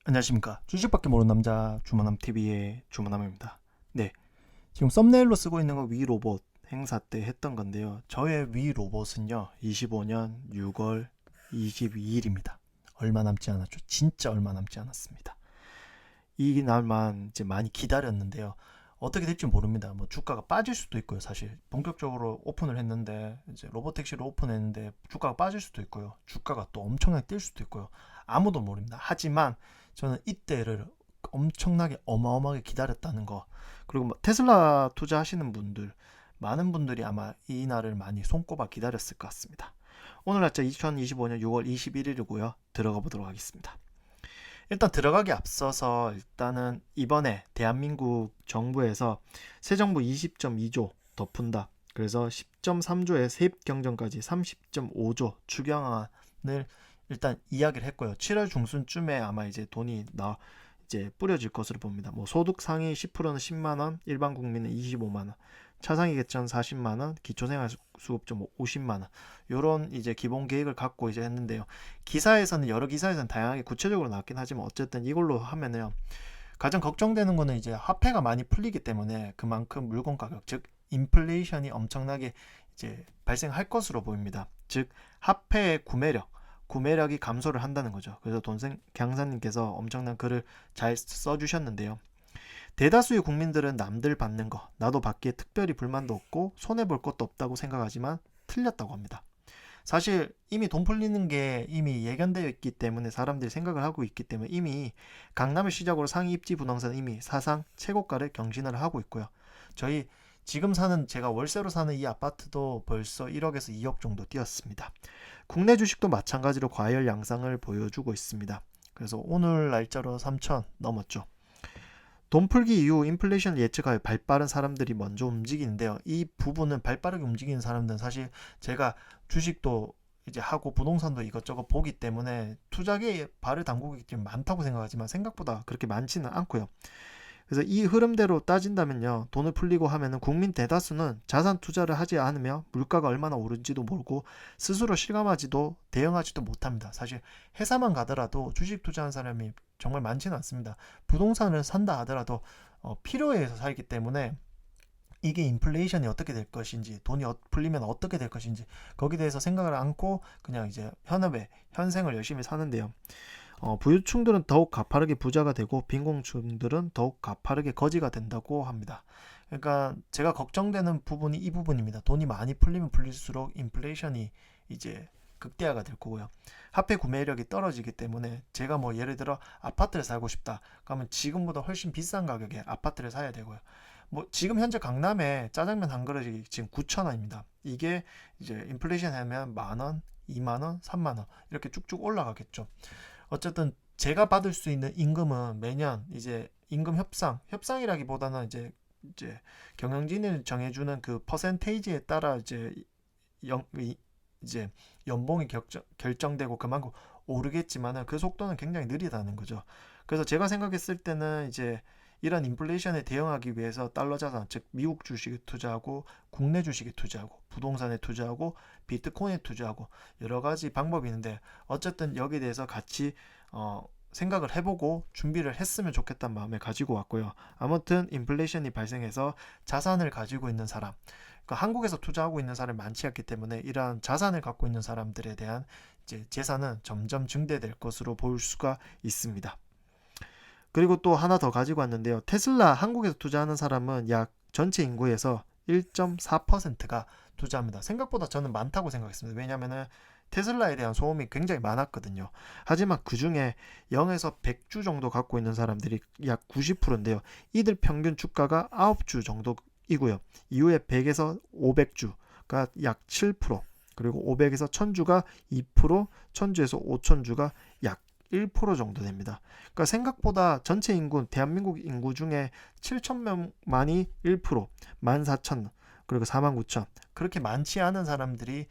안녕하십니까. 주식밖에 모르는 남자 주머남TV의 주머남입니다. 네, 지금 썸네일로 쓰고 있는 거 위 로봇 행사 때 했던 건데요. 저의 위 로봇은요 25년 6월 22일입니다. 얼마 남지 않았죠. 진짜 얼마 남지 않았습니다. 이 날만 이제 많이 기다렸는데요. 어떻게 될지 모릅니다. 뭐 주가가 빠질 수도 있고요. 사실 본격적으로 오픈을 했는데 이제 로보택시로 오픈했는데 주가가 빠질 수도 있고요. 주가가 또 엄청나게 뛸 수도 있고요. 아무도 모릅니다. 하지만 저는 이때를 엄청나게 어마어마하게 기다렸다는 거, 그리고 뭐 테슬라 투자하시는 분들 많은 분들이 아마 이 날을 많이 손꼽아 기다렸을 것 같습니다. 오늘 날짜 2025년 6월 21일이고요. 들어가 보도록 하겠습니다. 일단 들어가기 앞서서 일단은 이번에 대한민국 정부에서 새 정부 20.2조 더 푼다. 그래서 10.3조의 세입 경정까지 30.5조 추경안을 일단 이야기를 했고요. 7월 중순쯤에 아마 이제 돈이 이제 뿌려질 것으로 봅니다. 뭐 소득 상위 10%는 10만 원, 일반 국민은 25만 원, 차상위 계층 40만 원, 기초생활수급자 50만 원. 요런 이제 기본 계획을 갖고 이제 했는데요. 기사에서는 여러 기사에서는 다양하게 구체적으로 나왔긴 하지만 어쨌든 이걸로 하면은요. 가장 걱정되는 거는 이제 화폐가 많이 풀리기 때문에 그만큼 물건 가격, 즉 인플레이션이 엄청나게 이제 발생할 것으로 보입니다. 즉 화폐의 구매력이 감소를 한다는 거죠. 그래서 돈생 강사님께서 엄청난 글을 잘 써주셨는데요. 대다수의 국민들은 남들 받는 거, 나도 받기에 특별히 불만도 없고 손해볼 것도 없다고 생각하지만 틀렸다고 합니다. 사실 이미 돈 풀리는 게 이미 예견되어 있기 때문에 사람들이 생각을 하고 있기 때문에 이미 강남을 시작으로 상위 입지 부동산은 이미 사상 최고가를 경신을 하고 있고요. 저희 지금 사는 제가 월세로 사는 이 아파트도 벌써 1억에서 2억 정도 뛰었습니다. 국내 주식도 마찬가지로 과열 양상을 보여주고 있습니다. 그래서 오늘 날짜로 3천 넘었죠. 돈 풀기 이후 인플레이션 예측하여 발빠른 사람들이 먼저 움직이는데요. 이 부분은 발빠르게 움직이는 사람들은 사실 제가 주식도 이제 하고 부동산도 이것저것 보기 때문에 투자계에 발을 담그기 좀 많다고 생각하지만 생각보다 그렇게 많지는 않고요. 그래서 이 흐름대로 따진다면요. 돈을 풀리고 하면은 국민 대다수는 자산 투자를 하지 않으며 물가가 얼마나 오른지도 모르고 스스로 실감하지도 대응하지도 못합니다. 사실 회사만 가더라도 주식 투자한 사람이 정말 많지는 않습니다. 부동산을 산다 하더라도 필요에 의해서 살기 때문에 이게 인플레이션이 어떻게 될 것인지, 돈이 풀리면 어떻게 될 것인지 거기에 대해서 생각을 않고 그냥 이제 현생을 열심히 사는데요. 부유층들은 더욱 가파르게 부자가 되고 빈곤층들은 더욱 가파르게 거지가 된다고 합니다. 그러니까 제가 걱정되는 부분이 이 부분입니다. 돈이 많이 풀리면 풀릴수록 인플레이션이 이제 극대화가 될 거고요. 화폐 구매력이 떨어지기 때문에 제가 뭐 예를 들어 아파트를 살고 싶다. 그러면 지금보다 훨씬 비싼 가격에 아파트를 사야 되고요. 뭐 지금 현재 강남에 짜장면 한 그릇이 지금 9,000원입니다. 이게 이제 인플레이션 하면 만 원, 2만 원, 3만 원 이렇게 쭉쭉 올라가겠죠. 어쨌든 제가 받을 수 있는 임금은 매년 이제 임금 협상이라기보다는 이제 경영진이 정해주는 그 퍼센테이지에 따라 이제 연봉이 결정되고 그만큼 오르겠지만은 그 속도는 굉장히 느리다는 거죠. 그래서 제가 생각했을 때는 이제 이런 인플레이션에 대응하기 위해서 달러 자산, 즉 미국 주식에 투자하고 국내 주식에 투자하고 부동산에 투자하고 비트코인에 투자하고 여러 가지 방법이 있는데 어쨌든 여기에 대해서 같이 생각을 해보고 준비를 했으면 좋겠다는 마음을 가지고 왔고요. 아무튼 인플레이션이 발생해서 자산을 가지고 있는 사람, 그러니까 한국에서 투자하고 있는 사람이 많지 않기 때문에 이러한 자산을 갖고 있는 사람들에 대한 이제 재산은 점점 증대될 것으로 볼 수가 있습니다. 그리고 또 하나 더 가지고 왔는데요. 테슬라 한국에서 투자하는 사람은 약 전체 인구에서 1.4%가 투자합니다. 생각보다 저는 많다고 생각했습니다. 왜냐하면 테슬라에 대한 소음이 굉장히 많았거든요. 하지만 그 중에 0에서 100주 정도 갖고 있는 사람들이 약 90%인데요. 이들 평균 주가가 9주 정도이고요. 이후에 100에서 500주가 약 7%, 그리고 500에서 1000주가 2%, 1000주에서 5000주가 약 1% 정도 됩니다. 그러니까 생각보다 전체 인구, 대한민국 인구 중에 7,000명만이 1%, 14,000, 그리고 49,000 그렇게 많지 않은 사람들이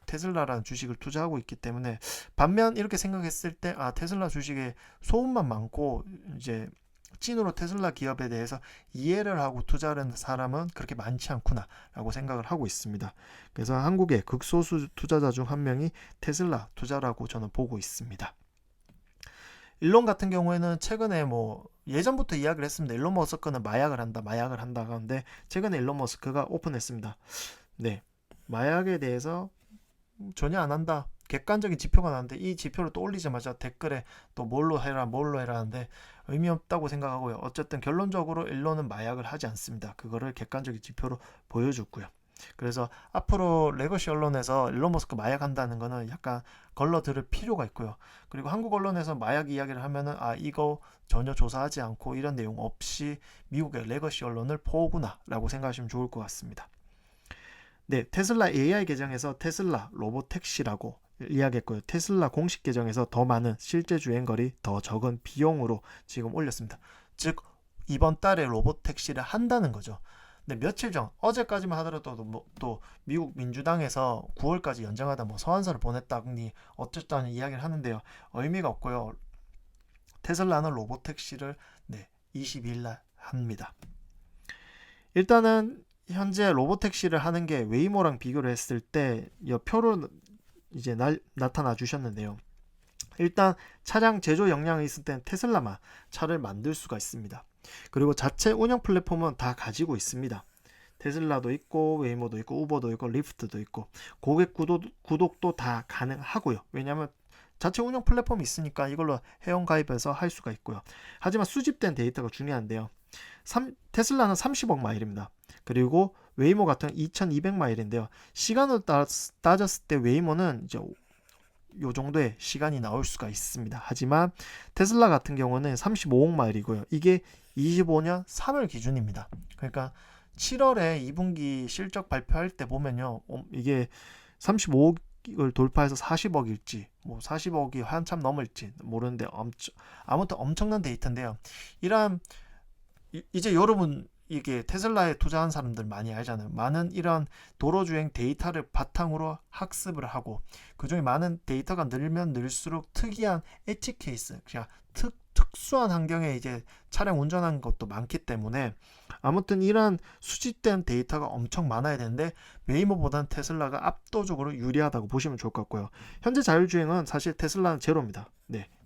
테슬라라는 주식을 투자하고 있기 때문에 반면 이렇게 생각했을 때 테슬라 주식에 소음만 많고 이제 찐으로 테슬라 기업에 대해서 이해를 하고 투자하는 사람은 그렇게 많지 않구나라고 생각을 하고 있습니다. 그래서 한국의 극소수 투자자 중 한 명이 테슬라 투자라고 저는 보고 있습니다. 일론 같은 경우에는 최근에 뭐 예전부터 이야기를 했습니다. 일론 머스크는 마약을 한다 하는데 최근에 일론 머스크가 오픈했습니다. 네, 마약에 대해서 전혀 안 한다. 객관적인 지표가 나는데 이 지표를 또 올리자마자 댓글에 또 뭘로 해라 하는데 의미 없다고 생각하고요. 어쨌든 결론적으로 일론은 마약을 하지 않습니다. 그거를 객관적인 지표로 보여줬고요. 그래서 앞으로 레거시 언론에서 일론 머스크 마약 한다는 거는 약간 걸러 들을 필요가 있고요. 그리고 한국 언론에서 마약 이야기를 하면은 이거 전혀 조사하지 않고 이런 내용 없이 미국의 레거시 언론을 포구나 라고 생각하시면 좋을 것 같습니다. 네, 테슬라 AI 계정에서 테슬라 로봇 택시라고 이야기했고요. 테슬라 공식 계정에서 더 많은 실제 주행거리, 더 적은 비용으로 지금 올렸습니다. 즉 이번 달에 로봇 택시를 한다는 거죠. 근데 며칠 전 어제까지만 하더라도 또 미국 민주당에서 9월까지 연장하다 서한서를 보냈다니 어쨌다는 이야기를 하는데요. 의미가 없고요. 테슬라는 로봇 택시를 22일 날 합니다. 일단은 현재 로봇택시를 하는 게 웨이모랑 비교를 했을 때 표로 이제 나타나 주셨는데요. 일단 차량 제조 역량이 있을 땐 테슬라만 차를 만들 수가 있습니다. 그리고 자체 운영 플랫폼은 다 가지고 있습니다. 테슬라도 있고 웨이모도 있고 우버도 있고 리프트도 있고 고객 구독도 다 가능하고요. 왜냐하면 자체 운영 플랫폼이 있으니까 이걸로 회원 가입해서 할 수가 있고요. 하지만 수집된 데이터가 중요한데요. 테슬라는 30억 마일입니다. 그리고 웨이모 같은 2200마일인데요. 시간으로 따졌을 때 웨이모는 이제 요 정도의 시간이 나올 수가 있습니다. 하지만 테슬라 같은 경우는 35억 마일이고요. 이게 25년 3월 기준입니다. 그러니까 7월에 2분기 실적 발표할 때 보면요. 이게 35억을 돌파해서 40억일지 40억이 한참 넘을지 모르는데 아무튼 엄청난 데이터인데요. 이제 여러분 이게 테슬라에 투자한 사람들 많이 알잖아요. 많은 이런 도로주행 데이터를 바탕으로 학습을 하고 그중에 많은 데이터가 늘면 늘수록 특이한 엣지 케이스, 그냥 특수한 환경에 이제 차량 운전한 것도 많기 때문에 아무튼 이런 수집된 데이터가 엄청 많아야 되는데 웨이모보다는 테슬라가 압도적으로 유리하다고 보시면 좋을 것 같고요. 현재 자율주행은 사실 테슬라는 제로입니다.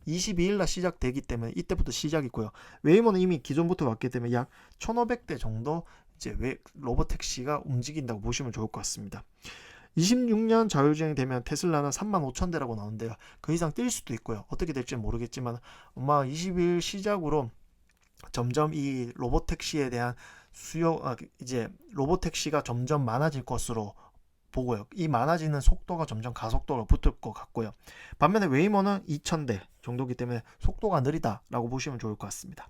22일 날 시작되기 때문에 이때부터 시작이고요. 웨이모는 이미 기존부터 왔기 때문에 약 1500대 정도 이제 로봇택시가 움직인다고 보시면 좋을 것 같습니다. 26년 자율주행 되면 테슬라는 35,000대라고 나오는데요. 그 이상 뛸 수도 있고요. 어떻게 될지는 모르겠지만 아마 20일 시작으로 점점 이 로봇택시에 대한 이제 로봇택시가 점점 많아질 것으로 보고요. 이 많아지는 속도가 점점 가속도가 붙을 것 같고요. 반면에 웨이모는 2000대 정도이기 때문에 속도가 느리다라고 보시면 좋을 것 같습니다.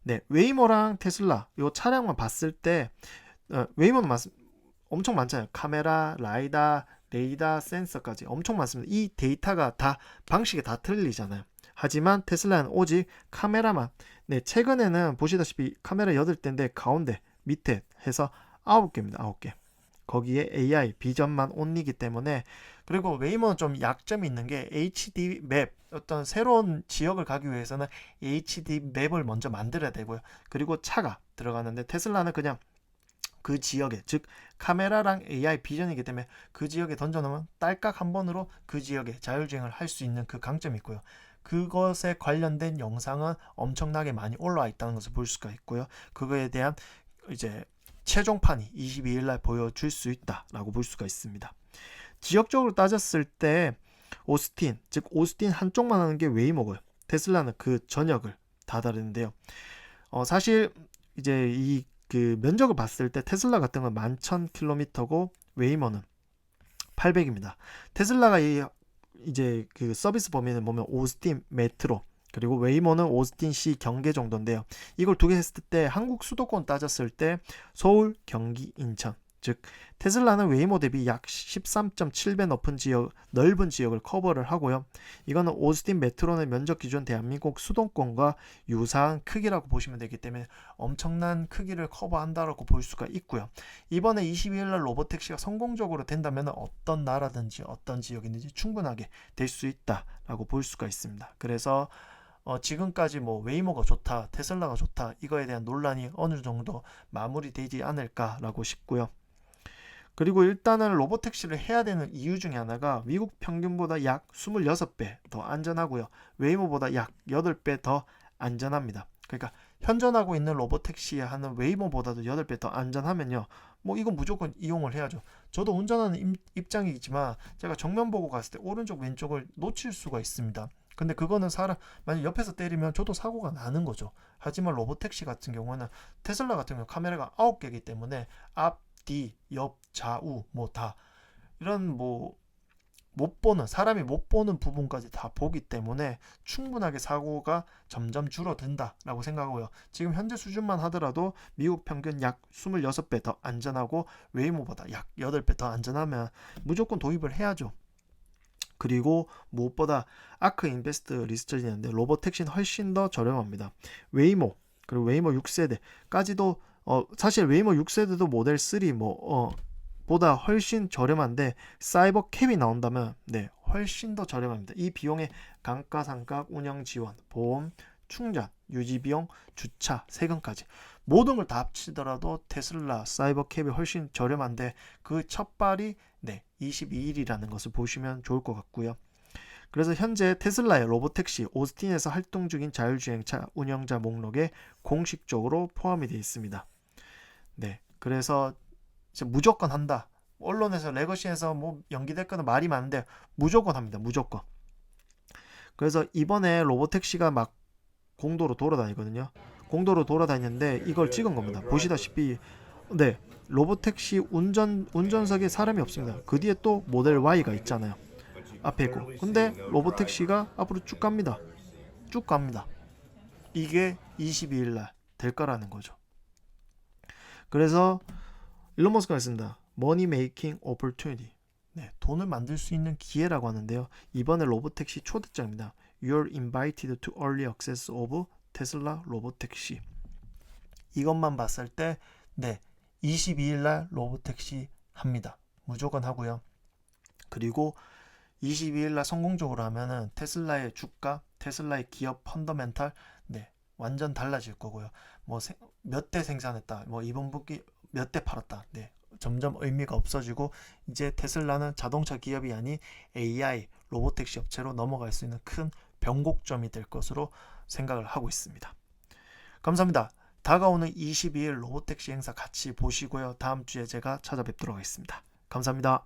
네, 웨이모랑 테슬라 이 차량만 봤을 때 웨이모는 엄청 많잖아요. 카메라, 라이다, 레이더, 센서까지 엄청 많습니다. 이 데이터가 다 방식이 다 틀리잖아요. 하지만 테슬라는 오직 카메라만 최근에는 보시다시피 카메라 8대인데 가운데 밑에 해서 9개입니다. 9개. 거기에 AI 비전만 온리기 때문에 그리고 웨이모는 좀 약점이 있는 게 HD 맵 어떤 새로운 지역을 가기 위해서는 HD 맵을 먼저 만들어야 되고요. 그리고 차가 들어가는데 테슬라는 그냥 그 지역에 즉 카메라랑 AI 비전이기 때문에 그 지역에 던져놓으면 딸깍 한 번으로 그 지역에 자율주행을 할 수 있는 그 강점이 있고요. 그것에 관련된 영상은 엄청나게 많이 올라와 있다는 것을 볼 수가 있고요. 그거에 대한 이제 최종판이 22일 날 보여줄 수 있다라고 볼 수가 있습니다. 지역적으로 따졌을 때 오스틴, 즉 오스틴 한쪽만 하는 게 웨이모고요. 테슬라는 그 전역을 다 다루는데요. 사실 이제 이 그 면적을 봤을 때 테슬라 같은 건 11,000km고 웨이모는 800입니다. 테슬라가 이제 그 서비스 범위는 보면 오스틴 메트로 그리고 웨이모는 오스틴시 경계 정도인데요. 이걸 두 개 했을 때 한국 수도권 따졌을 때 서울, 경기, 인천 즉 테슬라는 웨이모 대비 약 13.7배 넓은 지역을 커버를 하고요. 이거는 오스틴 메트로의 면적 기준 대한민국 수도권과 유사한 크기라고 보시면 되기 때문에 엄청난 크기를 커버한다라고 볼 수가 있고요. 이번에 22일 날 로봇택시가 성공적으로 된다면 어떤 나라든지 어떤 지역이든지 충분하게 될 수 있다라고 볼 수가 있습니다. 그래서 지금까지 웨이모가 좋다, 테슬라가 좋다 이거에 대한 논란이 어느 정도 마무리되지 않을까라고 싶고요. 그리고 일단은 로보택시를 해야 되는 이유 중에 하나가 미국 평균보다 약 26배 더 안전하고요. 웨이모보다 약 8배 더 안전합니다. 그러니까 현존하고 있는 로보택시 하는 웨이모보다도 8배 더 안전하면요. 뭐 이건 무조건 이용을 해야죠. 저도 운전하는 입장이지만 제가 정면 보고 갔을 때 오른쪽 왼쪽을 놓칠 수가 있습니다. 근데 그거는 사람 만약 옆에서 때리면 저도 사고가 나는 거죠. 하지만 로보택시 같은 경우는 테슬라 같은 경우 카메라가 9개이기 때문에 앞, 뒤, 옆, 좌우 뭐 다 이런 뭐 못 보는 사람이 못 보는 부분까지 다 보기 때문에 충분하게 사고가 점점 줄어든다라고 생각하고요. 지금 현재 수준만 하더라도 미국 평균 약 26배 더 안전하고 웨이모보다 약 8배 더 안전하면 무조건 도입을 해야죠. 그리고 무엇보다 아크 인베스트 리서치가 있는데 로보택시는 훨씬 더 저렴합니다. 웨이모 그리고 웨이모 6세대까지도 사실 웨이모 6세대도 모델 3 보다 훨씬 저렴한데 사이버 캡이 나온다면 네 훨씬 더 저렴합니다. 이 비용에 감가상각, 운영 지원, 보험, 충전, 유지 비용, 주차, 세금까지 모든 걸 다 합치더라도 테슬라 사이버 캡이 훨씬 저렴한데 그 첫발이 네 22일이라는 것을 보시면 좋을 것 같고요. 그래서 현재 테슬라의 로보택시 오스틴에서 활동 중인 자율주행차 운영자 목록에 공식적으로 포함이 되어 있습니다. 네, 그래서 무조건 한다. 언론에서 레거시에서 뭐 연기됐거나 말이 많은데 무조건 합니다. 무조건. 그래서 이번에 로보택시가 막 공도로 돌아다니거든요. 공도로 돌아다니는데 이걸 찍은 겁니다. 보시다시피 네 로보택시 운전석에 사람이 없습니다. 그 뒤에 또 모델 Y가 있잖아요. 앞에 있고. 근데 로보택시가 앞으로 쭉 갑니다. 쭉 갑니다. 이게 22일 날 될 거라는 거죠. 그래서 일론 머스크가 했습니다. Money Making Opportunity. 네, 돈을 만들 수 있는 기회라고 하는데요. 이번에 로보택시 초대장입니다. You're invited to early access of Tesla 로보택시. 이것만 봤을 때 네, 22일 날 로보택시 합니다. 무조건 하고요. 그리고 22일 날 성공적으로 하면은 테슬라의 주가, 테슬라의 기업 펀더멘탈 네, 완전 달라질 거고요. 뭐 몇 대 생산했다. 뭐 이번 분기 몇 대 팔았다. 네. 점점 의미가 없어지고 이제 테슬라는 자동차 기업이 아닌 AI 로보택시 업체로 넘어갈 수 있는 큰 변곡점이 될 것으로 생각을 하고 있습니다. 감사합니다. 다가오는 22일 로보택시 행사 같이 보시고요. 다음 주에 제가 찾아뵙도록 하겠습니다. 감사합니다.